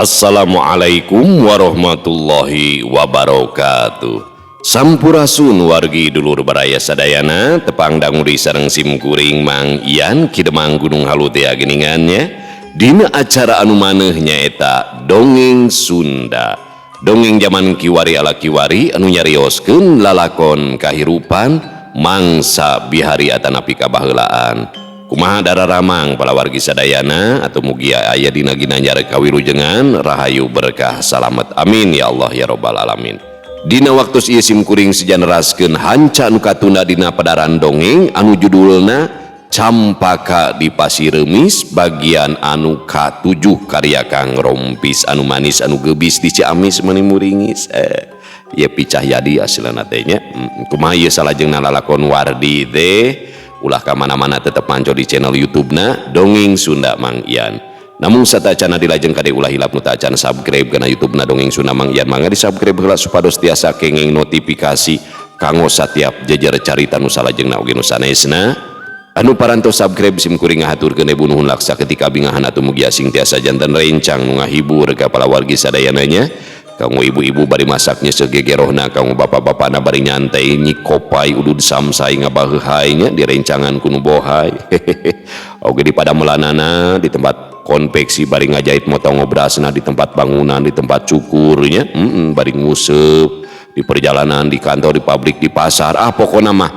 Assalamualaikum warahmatullahi wabarakatuh. Sampurasun wargi dulur baraya sadayana tepang danguri sareng simkuring Mang Ian Kidemang Gunung Halu teh geningannya dina acara anu manehnya eta dongeng Sunda. Dongeng zaman kiwari ala kiwari anu nyarioskeun lalakon kahirupan mangsa bihari atanapi kabaheulaan. Kumaha dararamang pala wargi sadayana atau mugia aya dina ginanjar kawilujengan rahayu berkah salamet amin ya Allah ya robbal alamin. Dina waktu ieu simkuring sijaneraskeun hanca anu katunda dina padaran dongeng anu judulna Campaka di Pasiremis bagian anu ka-7 karya Kang Rompis anu manis anu gebis di Ciamis meuni muringis ya picah yadi aslana teh nya. Kumaha ieu salajengna lalakon wardi teh ulah kamana-mana tetap manco di channel YouTube-na Dongeng Sunda Mang Ian. Namun satacana dilajeng kade ulah hilap nu taacan subscribe kana YouTube-na Dongeng Sunda Mang Ian mangga di subscribe heula supados tiasa kenging notifikasi kanggo satiap jejer carita nu salajengna oge nu sanesna. Anu parantos subscribe simkuring ngahaturkeun ibu nuhun laksa ketika bingahan atuh mugi asing tiasa janten rencang nu ngahibur ka pala wargi sadayananya. Kamu ibu-ibu bari masaknya segegerohna, kamu bapak-bapakna bari nyantai nyikopai udud samsai ngabaheuhainya di rencangan kunu bohai. Oge di pada melanana di tempat konveksi bari ngajait motong obrasna di tempat bangunan di tempat cukurnya bari nguseup di perjalanan di kantor di pabrik di pasar pokona mah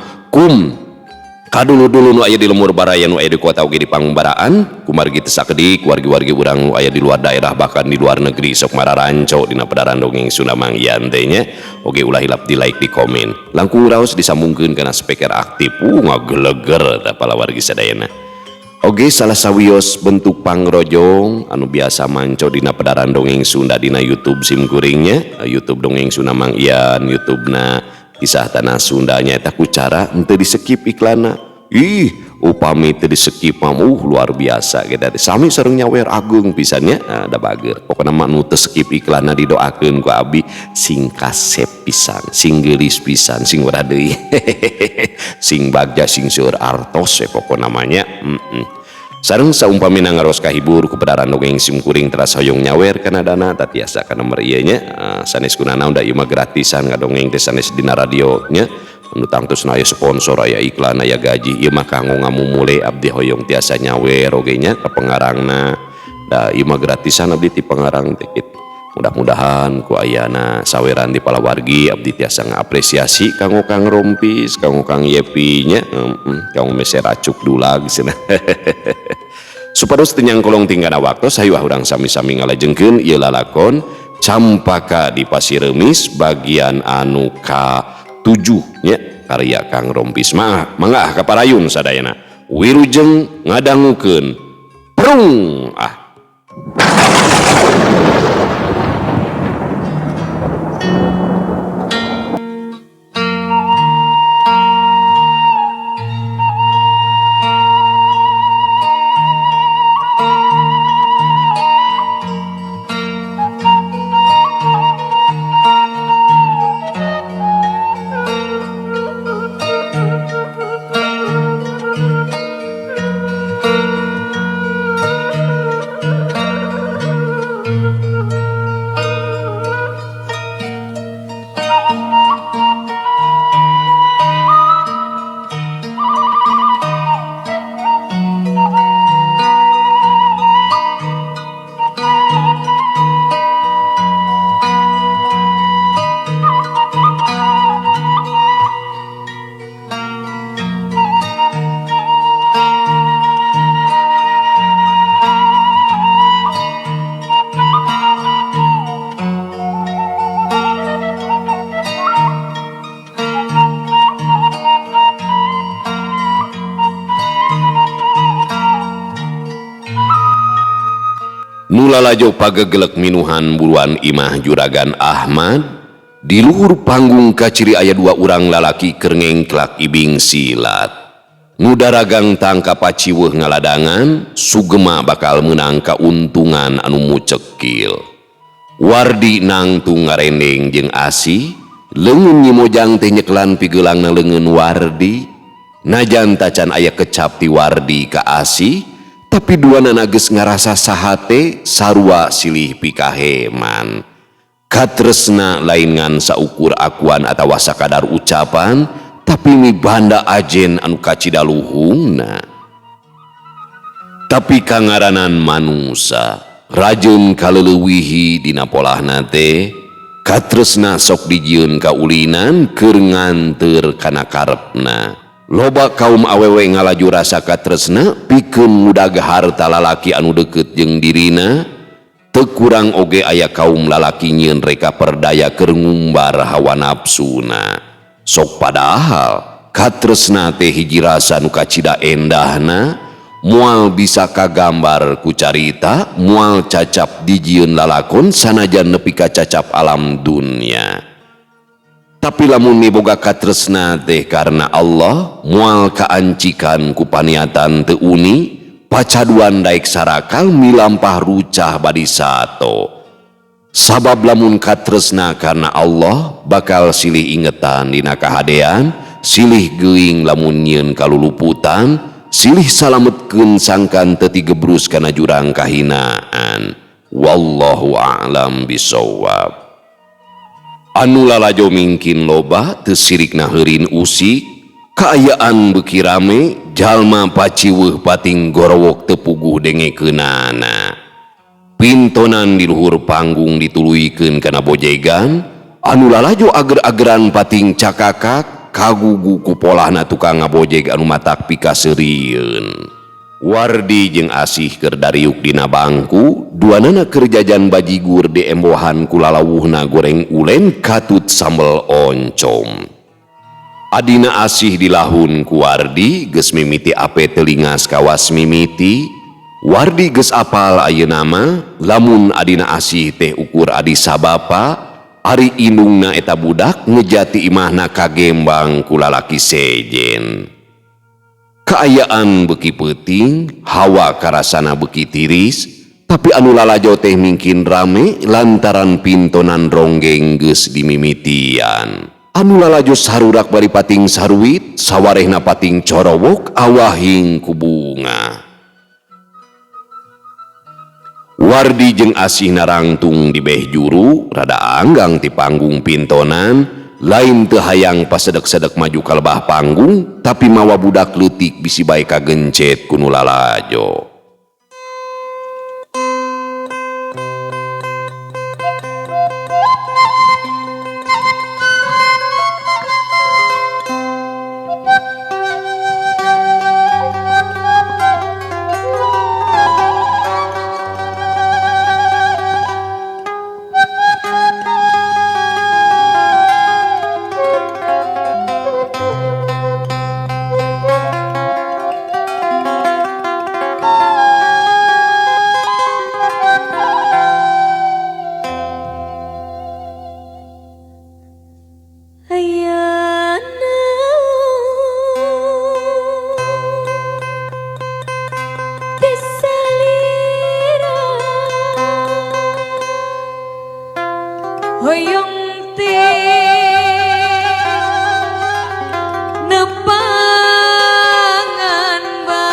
kadulu-dulu nu aya di lemur baraya nu aya di kota oge di pangbaraan kumargi teu sakedik wargi-wargi urang nu aya di luar daerah bahkan di luar negeri sok mararanco dina padaran Dongeng Sunda Mang Ian teh nya oge ulah hilap di like di komen langkung raos disambungkeun kana speaker aktif ngageleger da pala wargi sadayana. Oge salah sawios bentuk pangrojong anu biasa manco dina padaran Dongeng Sunda dina YouTube simkuringnya YouTube Dongeng Sunda Mang Ian YouTube-na kisah tanah Sundanya eta ku cara henteu di skip iklanna. Upami teu di skip mah luar biasa kita sami sareng nyawer agung pisannya da bager pokona mah nu teu skip iklanna didoakeun ku abdi sing kasep pisan sing geulis pisan sing urang deui sing bagja sing seueur artos pokona namanya sareng saumpamina ngaros kahibur ku padaran dongeng simkuring teras hoyong nyawer kana dana tatiasa kana nomor ieu nya sanes kunana da ieu mah gratisan ngadongeng teh sanes dina radio nya anu tangtusna aya sponsor aya iklan aya gaji ieu mah kanggo ngamumule abdi hoyong tiasa nyawer oge nya ka pengarangna da ieu mah gratisan abdi ti pengarang teh kitu. Mudah-mudahan ku ayana saweran di pala wargi abdi tiasa ngapresiasi kanggo Kang Rompis kanggo Kang Yepi nya kanggo meser acuk dulag cenah. Supados teu nyangkolong tinggana waktu sayuah urang sami-sami ngalajengkeun ieu lalakon Campaka di Pasiremis bagian anu ka-7 nya karya Kang Rompis mangga kaparayun sadayana wirujeng ngadangukeun prung Nulalajo pagegelek minuhan buruan imah Juragan Ahmad di luhur panggung kaciri aya dua urang lalaki keur ngengklak ibing silat ngudaragang tangka paciweuh ngaladangan sugema bakal meunang kauntungan anu mucekil. Wardi nangtung ngarendeng jeung Asi leungeun nyimojang teh nyeklan pigeulangna leungeun Wardi najan tacan aya kecap ti Wardi ka Asi tapi duana geus ngarasa sahate sarua silih pikaheman. Katresna lain ngan saukur akuan atawa sakadar ucapan, tapi mibanda ajen anu kacidaluhungna. Tapi kangaranan manusia rajin kaleuwihi dina polahna teh, katresna sok dijieun kaulinan keur nganteur kana karepna. Loba kaum awewe ngalaju rasa katresna pikeun mudag harta lalaki anu deukeut jeung dirina, teu kurang oge aya kaum lalaki nyieun reka perdaya keur ngumbar hawa nafsuna. Sok padahal katresna teh hiji rasa nu kacida endahna, moal bisa kagambar ku carita, moal cacap dijieun lalakon sanajan nepi ka cacap alam dunya. Tapi lamun miboga katresna teh karena Allah, moal kaancikan ku paniatan teu uni, pacaduan daek sarakal milampah rucah badi sato. Sabab lamun katresna karena Allah, bakal silih ingetan dina kahadean, silih geuing lamun nyieun kaluluputan, silih salametkeun sangkan teu tigebrus kana jurang kahinaan. Wallahu a'lam bishawab. Anu lalajo mingkin loba teu sirikna heurin usik, kaayaan beuki rame, jalma paciweuh pating gorowok teu puguh dengekeunana. Pintonan di luhur panggung dituluykeun kana bojegan, anu lalajo ager-ageran pating cakakak, kagugu ku polahna tukang ngabojeg anu matak pikaseurieun. Wardi jeung Asih keur dariuk dina bangku, duanana keur jajan bajigur di embohan ku lalawuhna goreng ulen katut sambel oncom. Adina Asih dilahun ku Wardi geus mimiti ape telingas kawas mimiti. Wardi geus apal ayeuna mah lamun adina Asih teh ukur adi sabapa, ari indungna eta budak ngejati imahna kagembang ku lalaki sejen. Kaayaan beuki peuting, hawa karasana beuki tiris, tapi anu lalajo teh mingkin rame lantaran pintonan ronggeng geus dimimitian. Anu lalajo sarurak bari pating saruit, sawarehna pating corowok awahing ku bunga. Wardi jeung Asih narangtung di beh juru, rada anggang ti panggung pintonan, lain teu hayang pasedek-sedek maju ka lebah panggung, tapi mawa budak leutik bisi bae kagencet ku nu lalajo. hoyong ti nepangan bae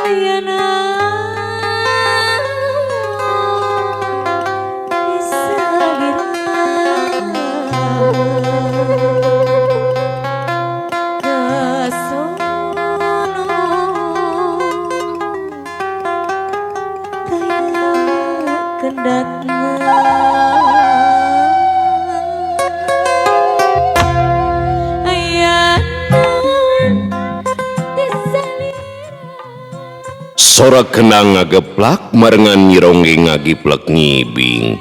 ayana Sorak kenang ngageplak marengan nyironge ngagiplek ngibing.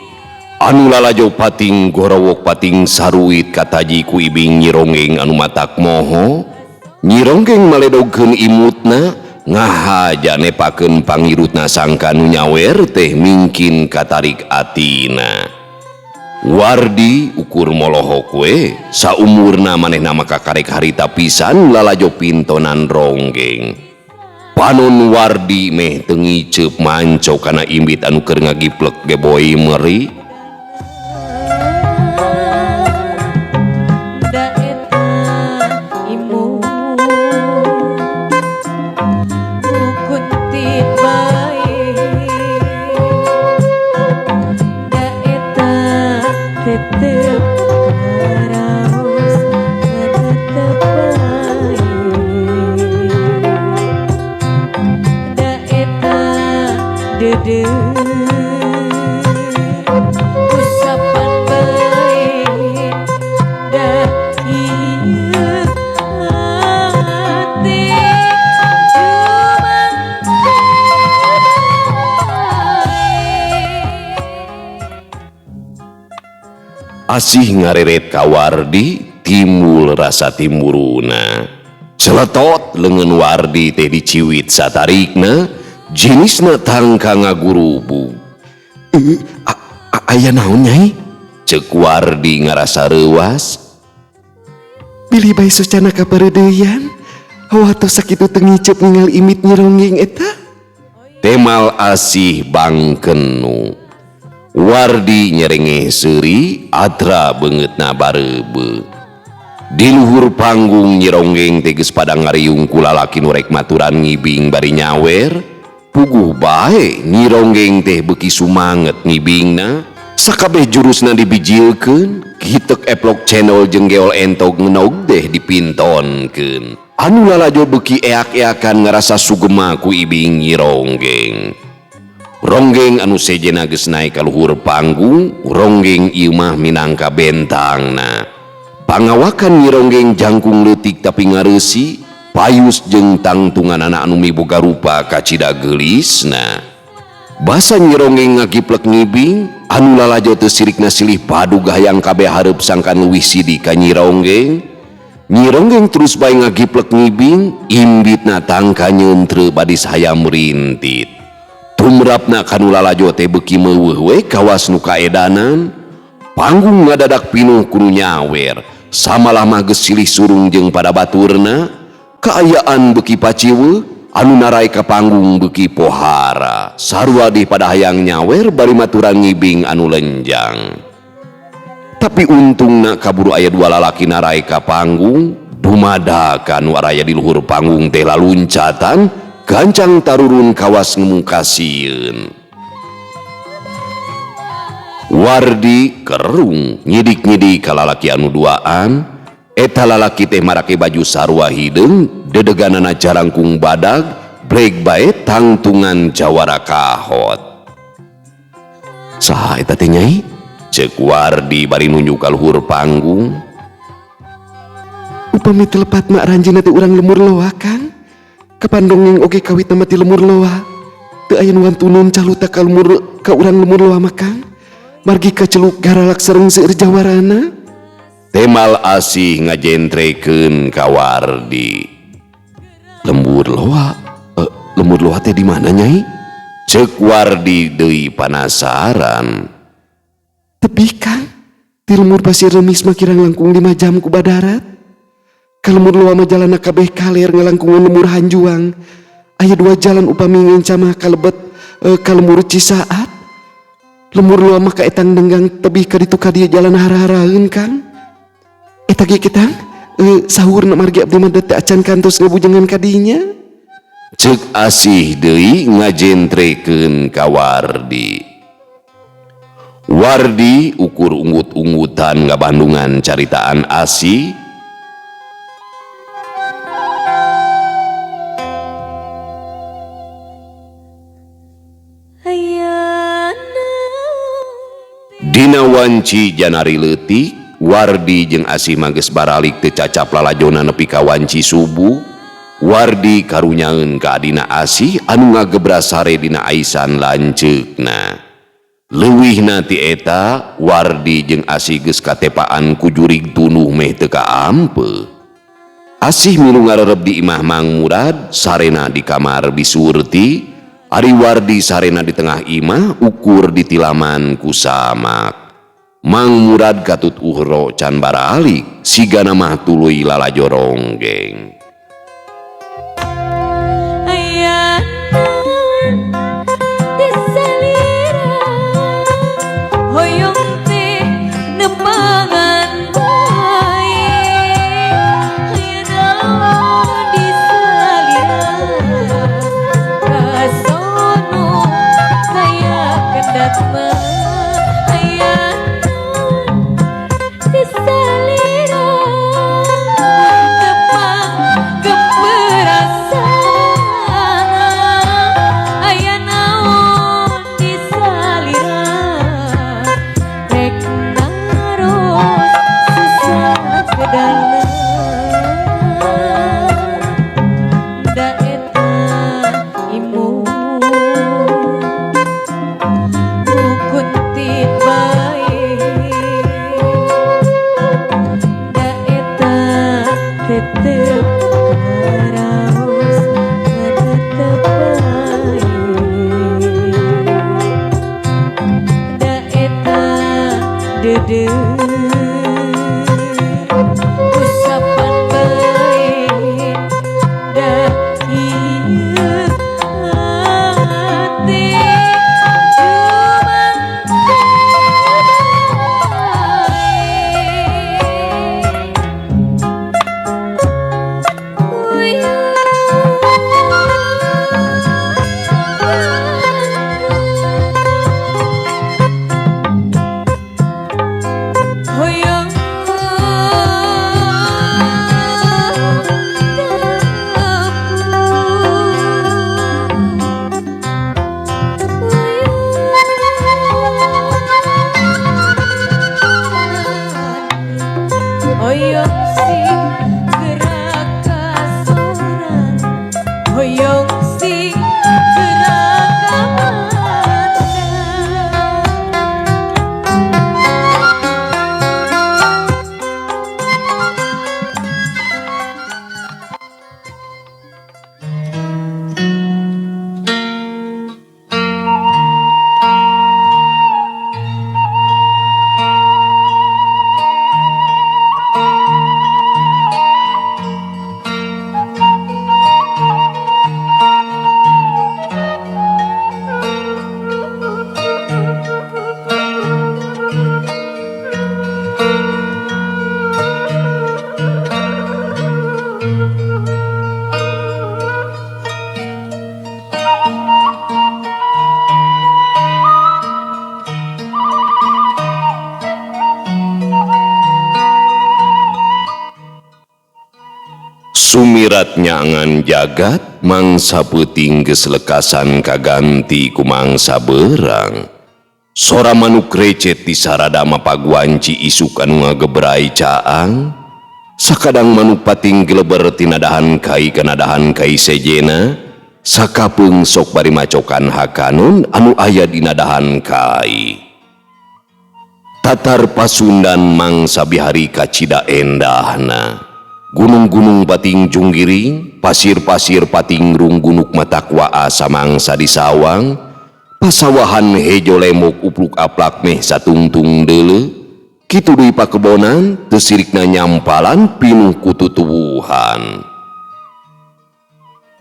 Anu lalajo pating gorowok pating saruit kataji ku ibing nyirongeng anu matak moho. Nyironggeng maledogkeun imutna ngahaja nepakeun pangirutna sangka nu nyawer teh mingkin katarik atina. Wardi ukur molohok we saumurna manehna maka karek harita pisan lalajo pintonan ronggeng. Panon Wardi meh tengi cep manco kana imbit anu keur ngagiplek geboi meri. hede usapan baik dah ieu hati Asih ngareret ka Wardi timbul rasa timburuna. Celetot leungeun Wardi teh diciwit satarikna jenisna tangka ngagurubu. Aya naon nyai? Ceuk Wardi ngarasa reuwas. Bilih bae socana ka pareudeuyan. Hawa tos sakitu teu ngicep ningali imit nyironggeng eta. Temal Asih bangkenu. Wardi nyerengeh seuri atra beungeutna bareube. Di luhur panggung nyironggeng teges pada ngariung ku lalaki nu rek maturan ngibing bari nyawer. Puguh bae nyironggeng teh beuki sumanget ngibingna. Sakabeh jurusna dibijilkeun, kitek eplok channel jeung geol entog ngenog teh dipintonkeun. Anu lalajo beuki eak-eakan ngarasa sugema ku ibing nyironggeng. Ronggeng anu sejena geus naek ka luhur panggung, ronggeng ieu mah minangka bentangna. Pangawakan nyironggeng jangkung leutik tapi ngareusi, payus jeung tangtunganana anu miboga rupa kacida geulisna. Basa nyironggeng ngagiplek ngibing, anu lalajo teu sirikna silih padu gahayang kabeh hareup sangkan leuwih sidi ka nyironggeng. Nyironggeng terus bae ngagiplek ngibing, imbitna tangka nyeuntreu badi hayam rintit. Tumrapna kanu lalajo teh beuki meuweuh we kawas nu kaedanan. Panggung ngadadak pinuh kudu nyawer. Samalah mah geus silih surung jeung pada baturna. Kaayaan beuki paciweuh, anu narai ka panggung beuki pohara. Sarua di pada hayang nyawer bari maturan ngibing anu lenjang. Tapi untungna kaburu aya dua lalaki narai ka panggung, dumadak anu araya di luhur panggung teh laluncatan, gancang tarurun kawas ngemukasieun. Wardi kerung nyidik-nyidik ka lalaki anu duaan. Eta lalaki teh marake baju sarua hideung, dedeganana jarangkung badag, breg bae tangtungan jawara kahot. Saha eta teh nyai? Ceuk Wardi bari nunjuk ka luhur panggung. Upami telepat mak ranjeunna teh urang lemur loa Kang. Kapan dongeng oge kawit nama ti lemur loa. Teu aya nu wantuneun caluta ka urang lemur loa mah Kang. Margi ka celuk garalak sareng seueur jawarana. Temal Asih ngajentrekeun ka Wardi. Lemur loa teh di mana nyai? Ceuk Wardi deui panasaran. Tepi Kang, ti lemur pasir remis mah kirang langkung 5 jam ku badarat. Ka lemur loa mah jalanna kabeh kaler ngalangkungan lemur Hanjuang. Aya 2 jalan upami ngenca mah kalebet ka lemur Cisaat. Lemur loa mah ka etang denggang tebih ka ditu ka dieu jalan hara-haraeun Kang. Eta ge kitang saurna margi abdi mah teu acan kantos ngabujengan ka dinya. Ceuk Asih deui ngajentrekeun ka Wardi. Wardi ukur unggut-unggutan ngabandungan caritaan Asih. Dina wanci janari leutik, Wardi jeung Asih mah geus baralik teu cacap lalajonna nepi ka wanci subuh. Wardi karunyaeun ka adina Asih anu ngagebras sare dina aisan lanceukna. Leuwihna ti eta, Wardi jeung Asih geus katepaan ku jurig tunuh meh teu kaampeu. Asih milu ngarerep di imah Mang Murad, sarena di kamar Bisurti. Ari Wardi sarena di tengah imah, ukur ditilaman ku samak. Mang Murad katut uhro can baralik, sigana mah tuluy lalajo ronggeng. da eta imu kunti bae da eta tetep karaos tetep bae da eta dede usapan bae da ieu hati hoyong hoyong si gerak kasoran hoyong si gerak kamanda Sumiratnya angan jagat mangsa peuting geus lekasan kaganti ku mangsa beurang. Sora manuk recet di sarada mapaguanci isuk anu ngagebrai caang. Sakadang manuk pating geleber tinadahan kai kanadahan kai sejena. Sakapeung sok bari macokan hakanun anu aya di nadahan kai. Tatar Pasundan mangsa bihari kacida endahna. Gunung-gunung pating junggiring, pasir-pasir pating runggunuk matakwa asa mangsa di sawang, pasawahan hejo lemok upluk aplak meh satungtung deule, kitu deui pakebonan, teu sirikna nyampalan pinuh ku tutuwuhan.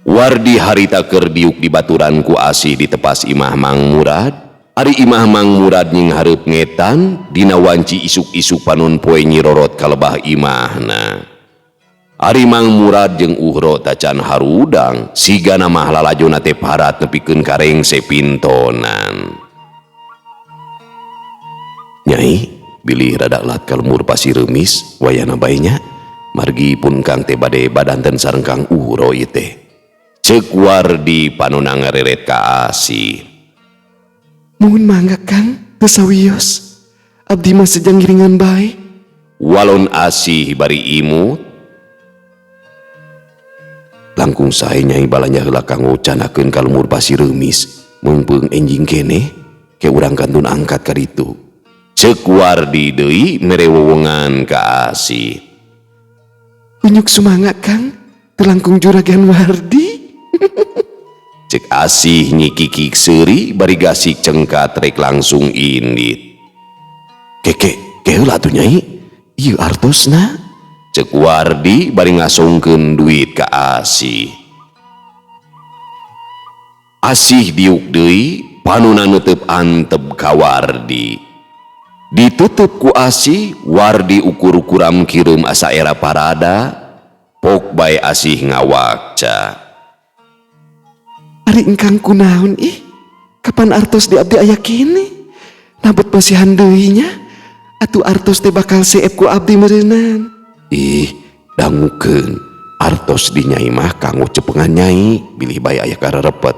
Wardi harita keur diuk di baturan ku asih di tepas Imah Mang Murad, ari Imah Mang Murad nying hareup ngetan, dina wanci isuk-isuk panun poe nyirorot kalebah imahna. Ari Mang Murad jeung Uhro tacan harudang sigana mah lalajona teh parat nepikeun kareng sepintonan. Nyai bilih rada lat kalmur pasir remis wayana bae nya margi pun Kang teh bade badanten sareng Kang Uhro ieu teh. Ceuk Wardi panuna ngareret ka Asih. Mohon mangga Kang teu sawios abdi mah sejang ngiringan bae. Walon Asih bari imut langkung sae Nyai balanya heula kanggo canakeun ka lumur pasir remis mumpung enjing kene ke urang kantun angkat ka ditu. Ceuk Wardi deui mere wewengan ka Asih. Unyuk sumangga Kang teu langkung juragan Wardi. Cek Asih nyikikik seuri bari gasik cengkat rek langsung indit. Keke heula atuh Nyai ieu artosna. Cek Wardi bari ngasongkeun duit ka Asih. Asih diuk deui panuna neuteup antep ka Wardi. Ditutup ku Asih, Wardi ukur-ukuram kireum asa era parada, pok bae Asih ngawakca. Ari engkang kunaon ih? Kapan artos di abdi aya kene? Nabot pasihan deui nya. Atuh artos teh bakal seep ku abdi meureunnan. Ih, dangukeun artos di Nyai mah kanggo cepengan Nyai, bilih bae aya karerepet.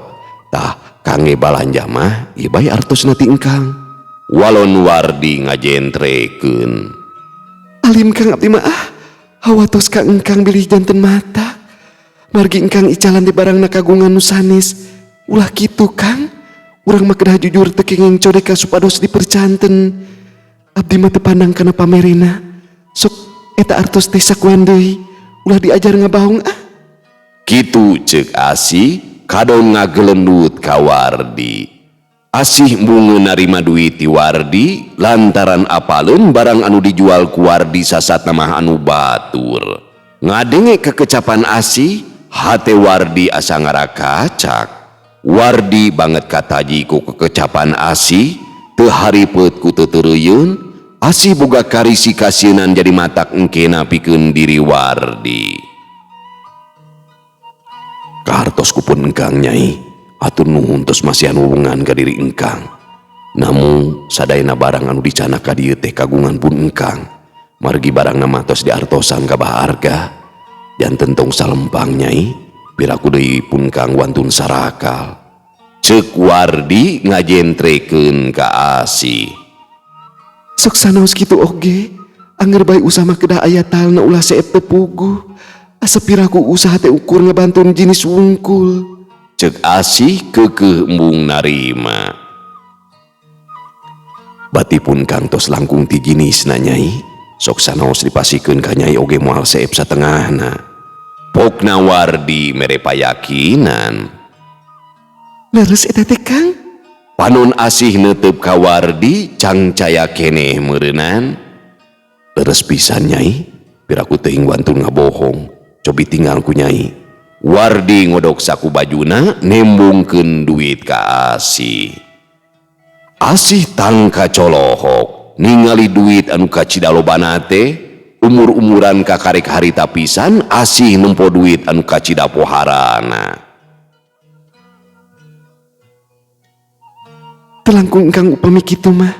Tah kange balanja mah ieu bae artos nati engkang. Walon Wardi ngajentrekeun. Alim Kang abdi mah hawatos ka engkang bilih janten mata. margi engkang icalan di barang kagungan nusanis. Ulah gitu Kang, urang mah kedah jujur teu kenging codeka supados dipercanten. Abdi mah teu pandang kana pamerina. Sok eta artos teh sakuan deui, ulah diajar ngabaung ah. Kitu ceuk Asih kadon ngagelendut ka Wardi. Asih bungeun narima duit ti Wardi lantaran apaleun barang anu dijual ku Wardi sasatna mah anu batur. Ngadenge kekecapan Asih, hate Wardi asa ngarakacak. Wardi banget kataji ku kekecapan Asih, teu haripeut ku teuteureuyeun. Asih boga karisi kasienan jadi matak engkena pikeun diri Wardi. Kahartos kupun engkang Nyai, atur nuhun tos masihan hubungan ka diri engkang. Namun sadayana barang anu dicana ka dieu teh kagungan pun engkang. Margi barangna mah tos diartosan ka baharga. Janten tong salempang Nyai, piraku deui pun kang wantun sarakal. Ceuk Wardi ngajentrekeun ka Asih. Sok sanaos kitu oge, angger bae usaha mah kedah aya talna ulah seep teu puguh. Asa piraku usaha teh ukur ngabantun jinis wungkul. Ceuk Asih keukeuh embung narima. Bati pun kang tos langkung ti jinisna Nyai, sok sanaos dipasikeun ka Nyai oge moal seep satengahna. Pokna Wardi mere payakinan. Leres eta teh Kang? Panon Asih neuteup ka Wardi cangcaya keneh meureunan. Leres pisan Nyai, piraku teuing wantun ngabohong, cobi tinggal ku Nyai. Wardi ngodok saku bajuna nembungkeun duit ka Asih. Asih tangka colohok ningali duit anu kacida lobana teh. Umur-umuran ka karek harita pisan Asih nempo duit anu kacida poharana. Telangkung engkang upami kitu mah,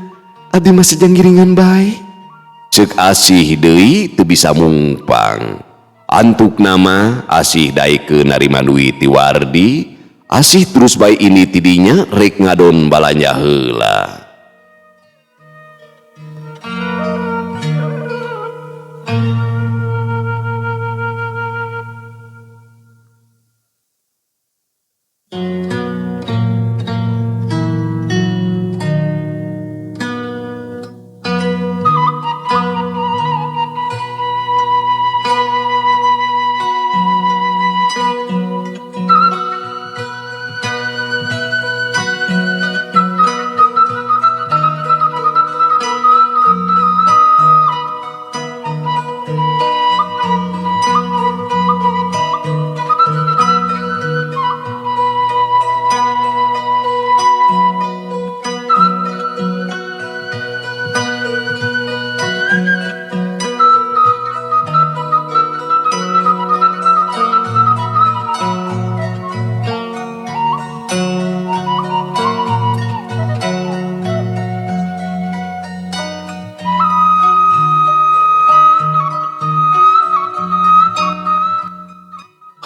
abdi mah sejang giringan bae. Ceuk Asih deui teu bisa mungpang. Antuk nama Asih daekeun narima duit ti Wardi. Asih terus bae ini tidinya rek ngadon balanja heula.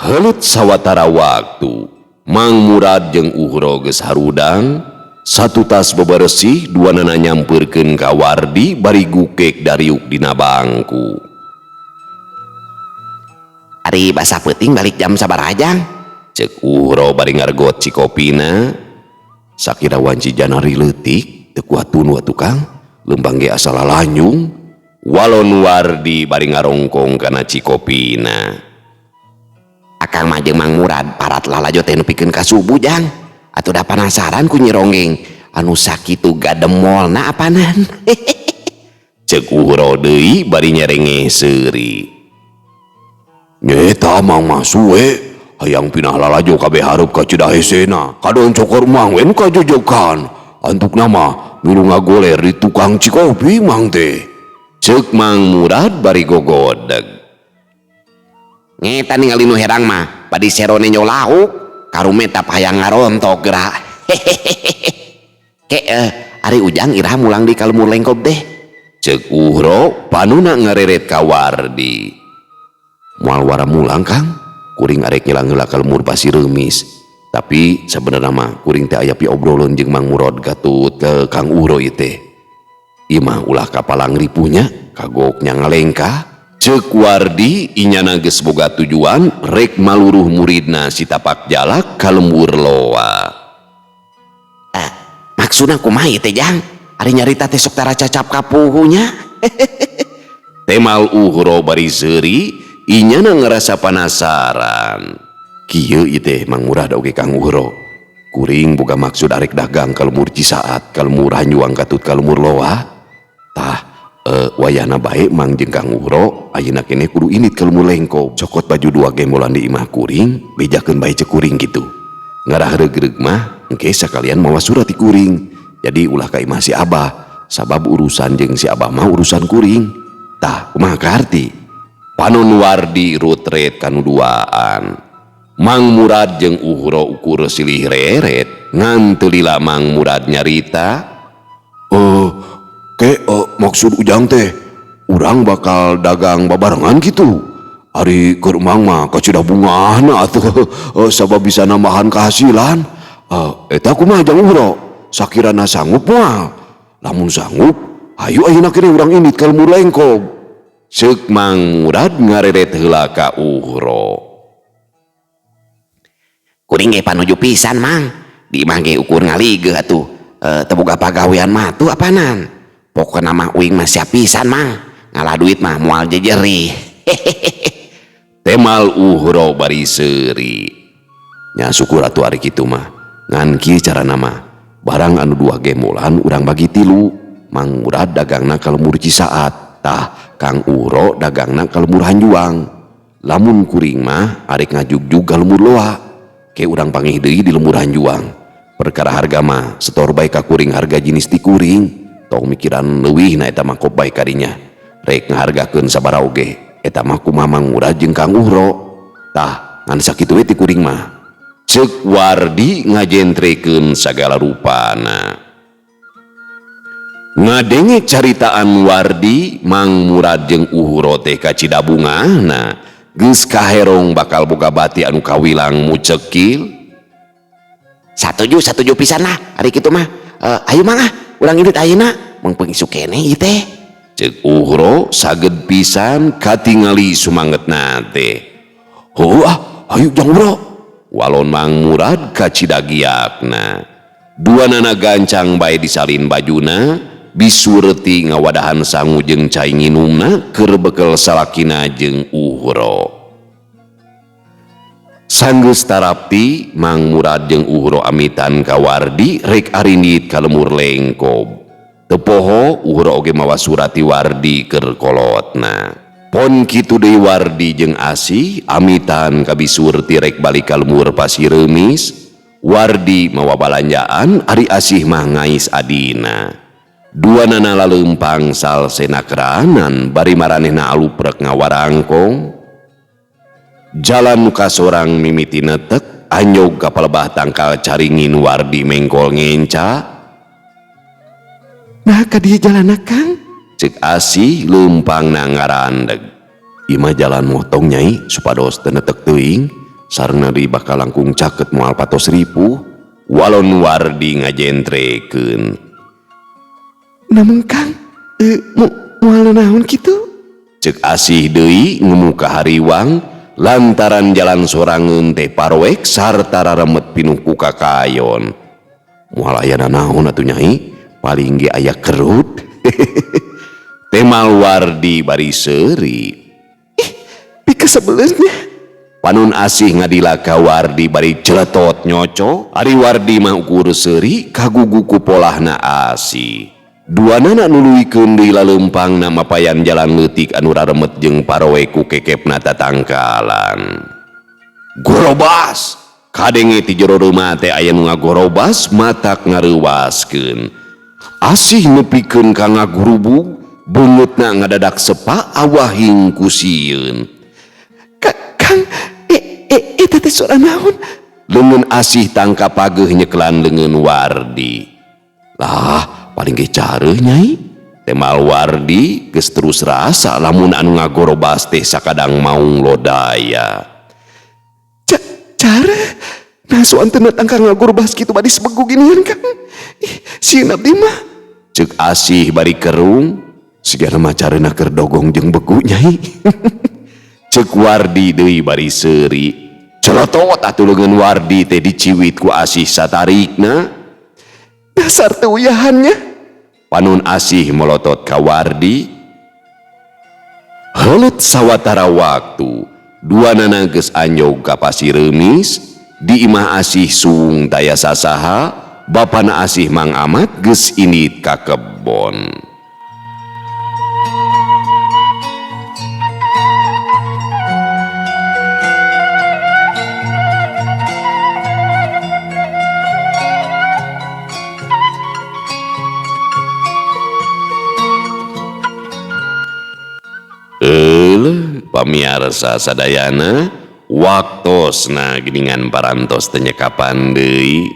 Heuleut sawatara waktu, Mang Murad jeung Uhro geus harudang, satu tas bebersih duanana nyampeurkeun ka Wardi bari gukek dariuk dina bangku. Ari basa peuting balik jam sabaraha Jang? Ceuk Uhro bari ngargot cikopina. Sakira wanci janari leutik teu kuat tunu atuh Kang, leumpang ge asa lalanjung. Walon Wardi bari ngarongkong kana cikopina. Akang mah jeung Mang Murad parat lalajo teh nepikeun ka subuh Jang. Atuh da penasaran ku Nyi Ronggeng anu sakitu gademolna apanan. Ceuk Uhro deui bari nyerengeh seuri. Nyeta Mang Masue hayang pinah lalajo kabeh hareup ka Cidahesena. Kadon cokor Mang wen kajojokan. Antuk nama milu ngagoler di tukang cikopi Mang teh. Ceuk Mang Murad bari gogodeg. Ngeta ningali nu herang mah padi serone nyolauk karumeta hayang ngarontok geura. Ke ari ujang irah mulang di kalmur lengkop deh. Ceuk Uhro panuna ngareret ka Wardi. Moal wara mulang Kang, kuring arek ngilang heula kalmur pasi Reumis. Tapi sabenerna mah kuring teh aya piobroleun jeung Mang Murad gatut ke Kang Uhro ieu teh. Ieu mah ulah kapalang ripuhnya kagok nya ngalengkah. Ceuk Wardi inyana geus boga tujuan rek maluruh muridna si tapak jalak ka lembur loa. Maksudna kumaha ieu teh Jang? Ari nyarita teh sok tara cacap kapuhunya. Temal Uhro bari seuri inyana ngerasa penasaran. Kieu ieu teh Mang Murad oge Kang Uhro. Kuring boga maksud arek dagang ka lembur Cisaat, ka lembur Hanjuang katut ka lembur loa. Tah wayahna bae Mang jeung Kang Uhro ayeuna keneh kudu init ka lembur Lengko. Cokot baju 2 gembolan di imah kuring, bejakeun bae ceuk kuring kitu. Ngarah regreg mah engke sakalian mawa surat ti kuring. Jadi ulah ka imah si Abah, sabab urusan jeung si Abah mah urusan kuring. Tah kumaha kaharti? Panon Wardi rutret kanu duaan. Mang Murad jeung Uhro ukur silih reret ngan teu lila Mang Murad nyarita. Maksud ujang teh urang bakal dagang babarengan gitu. Ari keur Mang mah kacida bungahna atuh sabab bisa nambahan kehasilan. Eta kumaha Jang Uhro? Sakirana sanggup moal. Lamun sanggup, hayu ayeuna keneh urang init ka lembur Lengkob. Ceuk Mang Murad ngareret heula ka Uhro. Kuring ge panuju pisan Mang. Di imah ge ukur ngaligeuk atuh. Teu boga pagawean mah tuh apanan. Pokona mah uing mah siap pisan Mang. Ngalah duit mah moal jejerih. Temal Uhro bari seuri. Nya syukur atuh ari kitu mah. Ngan kieu carana mah. Barang anu 2 gemolan urang bagi 3. Mang Murad dagangna ka lembur Cisaat. Tah Kang Uhro dagangna ka lembur Hanjuang. Lamun kuring mah arek ngajugjug ka lembur loa. Ke urang pangih deui di lembur Hanjuang. Perkara harga mah setor bae ka kuring harga jenis ti kuring. Tong mikiran leuwih na eta mah kop bae kadinya. Rek ngahargakeun sabaraha oge. Eta mah kumaha Mang Murad jeung Kang Uhro. Tah ngan sakitu we ti kuring mah. Ceuk Wardi ngajentrekeun sagala rupana. Ngadenge caritaan Wardi, Mang Murad jeung Uhro teh ka Cidabungahna geus kaherong bakal boga bati anu kawilang mucekil. Satuju pisan lah ari kitu mah. Ayo Mang urang init ayeuna mung pengisu keneh ieu teh. Ceuk Uhro saged pisan katingali sumangetna teh. Ayo Jang Uhro. Walon Mang Murad ka Cidagiakna. Duanana gancang bae disalin bajuna, bisurti ngawadahan sangu jeung cai nginumna keur bekel salakina jeung Uhro. Sanggeus tarapti Mang Murad jeung Uhro amitan ka Wardi rek arinit ka lembur Lengkob. Teu poho Uhro oge mawa surat ti Wardi keur kolotna. Pon kitu deui Wardi jeung Asih amitan ka bisurti rek balik ka lembur Pasireumis. Wardi mawa balanjaan ari Asih mah ngais adina. Duanana laleumpang salsena keranan bari maranehna aluprek ngawarangkong. Jalan nu kasorang mimiti neutek anyog ka palebah tangkal caringin Wardi mengkol ngenca. Nah ka dieu jalanna Kang? Ceuk Asih leumpangna ngarandeg. Ieu mah jalan motong Nyai supados teu neutek teuing sareng di bakal langkung caket moal patos ripuh. Walon Wardi ngajentrekeun. Namun Kang, moal naon kitu? Ceuk Asih deui ngemu ka hariwang lantaran jalan sorangeun teh parwek sarta raremet pinuh ku kakayon. Moal aya naon atuh Nyai? Paling ge aya kerut. Temal Wardi bari seuri. Pikeun sabeuleunya. Panon Asih ngadila ka Wardi bari celetot nyoco. Ari Wardi mah ukur seuri kagugu ku polahna Asih. Duanana nuluykeun deui laleumpangna mapayan jalan leutik anu raremet jeung parowe ku kekepna tatangkalan. Gorobas! Kadenge ti jero reumah teh aya nu ngagorobas matak ngareuwaskeun. Asih nepikeun ka ngagurubug, beungeutna ngadadak sepa awahing ku sieun. Kang, eta teh suara naon? Leungeun Asih tangkap pageuh nyekelan leungeun Wardi. Lah, paling ge careuh Nyai. Temal Wardi geus terus rasa lamun anu ngagorobas teh sakadang maung lodaya. Cara? Nah soan teu tangka ngagorobas kitu badi sebegu ginian Kang. Sieun abdi mah. Ceuk Asih bari kerung. segala macarena keur dogong jeung beku nyai. Cek Wardi deui bari seuri, celotot atuh leungeun Wardi teh diciwit ku Asih satarikna. Dasar teu uyahannya. Panun Asih melotot ka Wardi. Heuleut sawatara waktu duanana geus anjog ka Pasir Reumis. Di imah Asih suung taya sasaha, bapana Asih Mang Amat geus indit ka kebon. Pamiarsa sadayana waktosna geningan parantos tenyekapan deui.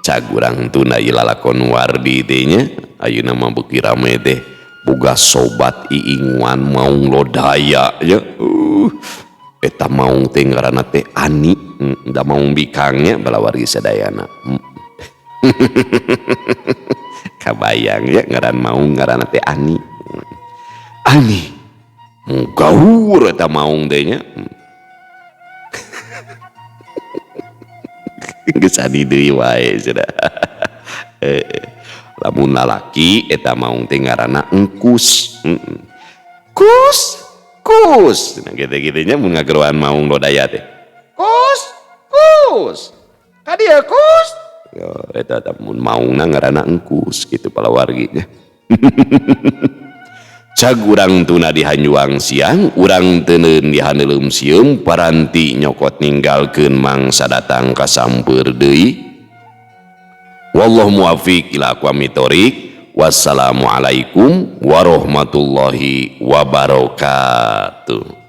Cagurang tuna ieu lalakon Wardi teh nya ayeuna mah beuki rame teh boga sobat iingwan maung lodaya nya. Eta maung teh ngaranna teh Ani, da maung bikangnya bala wargi sadayana. Kabayang ya ngaran maung ngaranna teh Ani. Ani gaur eta maung teh nya. Geus Ani deui wae cenah. Lamun lalaki eta maung teh ngaranna Engkus. Kus nah gitu-gitu nya mun ngageroan maung lodaya teh. Kus ka dieu Kus. Yo eta mun maungna ngaranna Engkus kitu pala wargi nya. Cag urang tuna di Hanjuang siang, urang teuneun di Haneuleum sieum, paranti nyokot ninggalkeun mangsa datang ka sampeur deui. Wallahu muwaffiq ila aqwamit thoriq. Wassalamualaikum warahmatullahi wabarakatuh.